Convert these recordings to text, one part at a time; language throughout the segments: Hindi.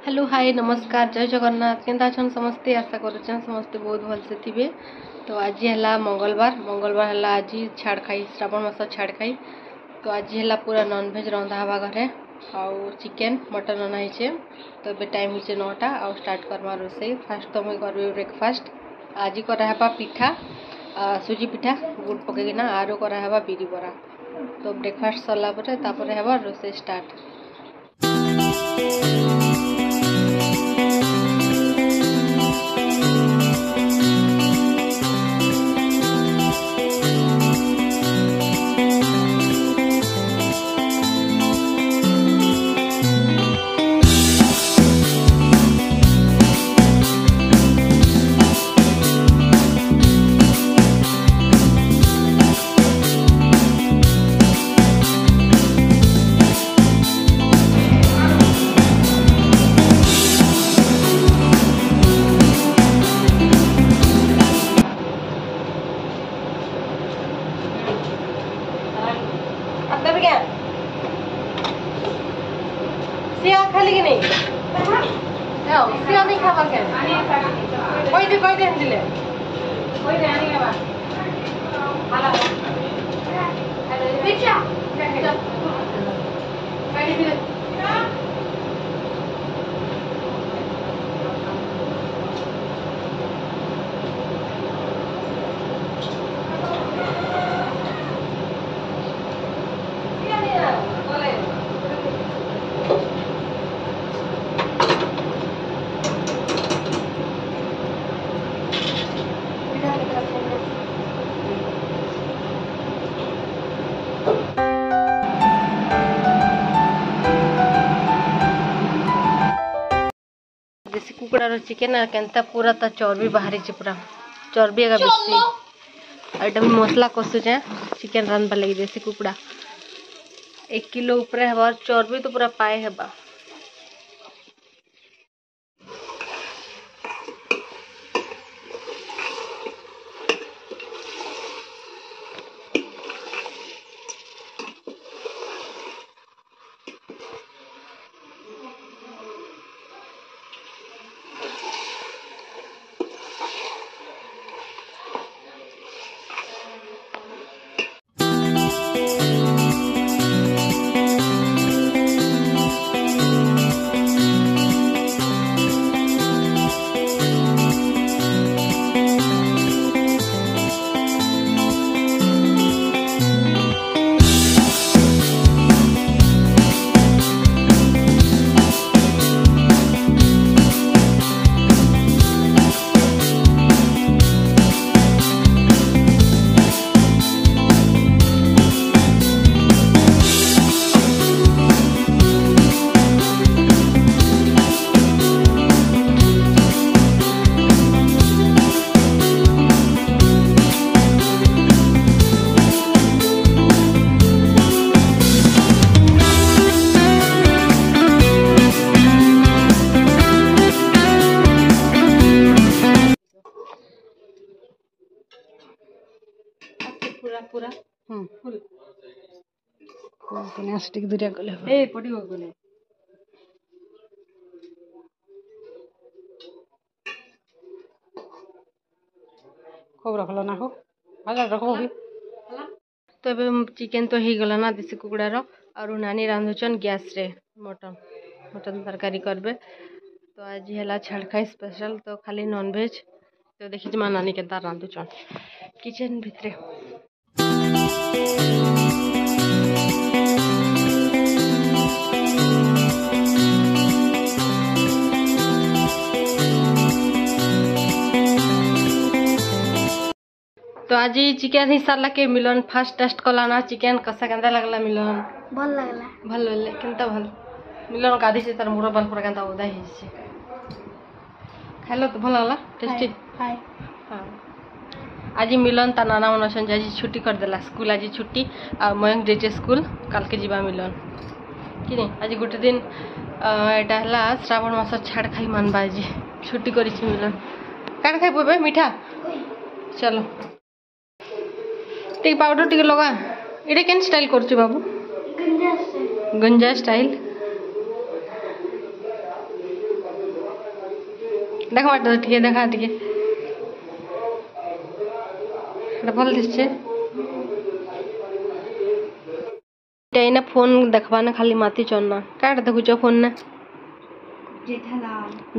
हेलो हाय नमस्कार जय जगन्नाथ केंता छन समस्ते आशा करुछन समस्ते बहुत भल से थिबे। तो आज है मंगलवार है आज छाड़ खाई श्रावण मास छाड़ खाई। तो आज है पूरा नॉनवेज रंधा हवा घरे आउ चिकेन मटन रना है। तो ये टाइम हो 9टा आउ स्टार्ट करवा रोसे। फास्ट तो मुझे करबे ब्रेकफास्ट। आज करावा पिठा सुजी पिठा गुड़ पकईना आरो करावा बिरी बरा। तो ब्रेकफास्ट सरला पर रोसे स्टार्ट। सिया खाली कि नहीं सिया नहीं खावा क्या कोई दे दिले कोई दे आने के बाद हाला बिचा गाड़ी भी देसी कुकड़ार चिकेन केनता पूरा ता चर्बी बाहरी पूरा चर्बी एगा बेसी। एटा मसला कषुचे चिकेन रांधवा लगी देसी कुकड़ा 1 किलो ऊपर हबार चर्बी तो पूरा पाए हेबा। पूरा फुल कोने स्टिक दुरिया गले ए पडियो गले खूब रखलो ना हो हला रखो भी। तो ଏବେ चिकेन तो ही गला ना देसी कुकड़ार और नानी रांधुचन गैस रे मटन तरकारी करबे। तो आज है छाड़ खाई स्पेशल तो खाली नॉनवेज। तो देखी मा नानी के रांधुचन किचन भितरे। तो आज चिकेन ही सारा के मिलन फास्ट टेस्ट कला ना चिकेन कसा केंदा लगला मिलन भल लगले केंता भल मिलन गाधी से तार मुरो बन पूरा केंता उदा ही से खाइलो तो भल लगला टेस्टी हाय। हां आज मिलन ता नाना मन सन आज छुट्टी कर देला स्कूल आज छुट्टी आ मयंक जेचे स्कूल काल के जीवा मिलन कि नहीं आज गोटे दिन एटा हला श्रावण मास छाड़ खाई मानबा आज छुट्टी करी छी मिलन काट खाइ बबे मीठा चलो टिक पाउडर टिक लगा इडे केन स्टाइल करछु बाबू गंजा स्टाइल देख बाटे टिके देखा टिके भल दिशे एने फोन देखबा ना खाली माती चोरना काट देखुच फोन ने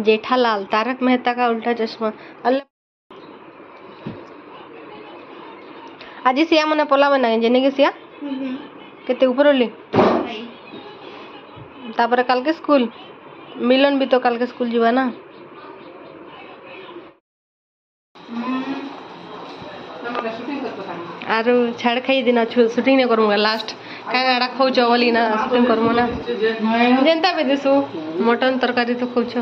जेठालाल तारक मेहता का उल्टा चश्मा आज सिया मने पोला बना जेने के सिया केते ऊपर ओली तापर कल के स्कूल मिलन भी तो कल के स्कूल जीवा ना आरो छाड़ खाई दिन शूटिंग ने करूंगा लास्ट काड़ा खोज बोली ना शूटिंग करमु ना जेंता भी दिसु मटन तरकारी तो खोज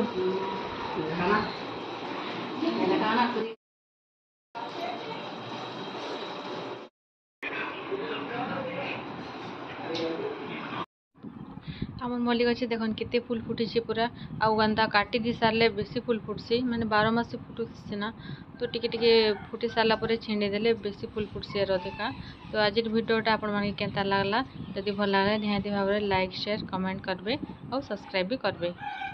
आम मल्लिक अच्छे देखन केते फूल फुटी पूरा आउ गंदा काटी दी सारे बेसी फूल फुटसी माने 12 मास फुटुसी ना तो टिके टिके फुटी सारा पर छेंडी देले बेसी फूल फुटसी अधिका तो आज वीडियोटा आपण माने केनता लागला जदि भल लागला निहाती भाव लाइक शेयर कमेंट करबे और सब्सक्राइब भी करबे।